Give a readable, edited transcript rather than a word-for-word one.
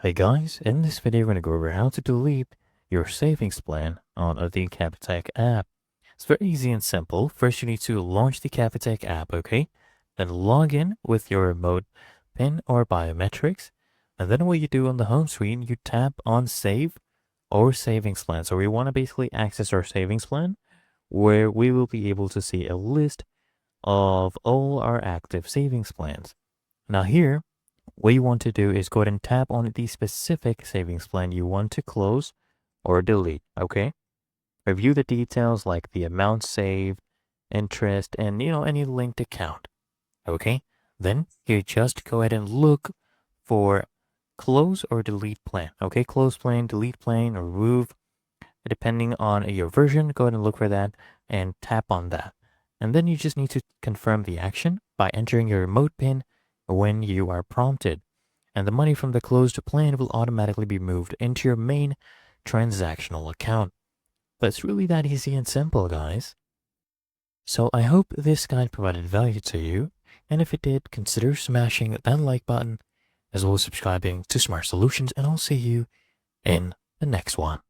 Hey guys, in this video we're going to go over how to delete your savings plan on the Capitec app. It's very easy and simple. First you need to launch the Capitec app, okay? Then log in with your remote PIN or biometrics. And then what you do on the home screen, you tap on save or savings plan. So we want to basically access our savings plan where we will be able to see a list of all our active savings plans. Now here, what you want to do is go ahead and tap on the specific savings plan you want to close or delete, okay? Review the details like the amount saved, interest, and any linked account, okay? Then you just go ahead and look for close or delete plan, okay? Close plan, delete plan, or remove, depending on your version. Go ahead and look for that and tap on that. And then you just need to confirm the action by entering your remote PIN when you are prompted. And the money from the closed plan will automatically be moved into your main transactional account. But it's really that easy and simple, guys. So I hope this guide provided value to you. And if it did, consider smashing that like button as well as subscribing to Smart Solutions. And I'll see you in the next one.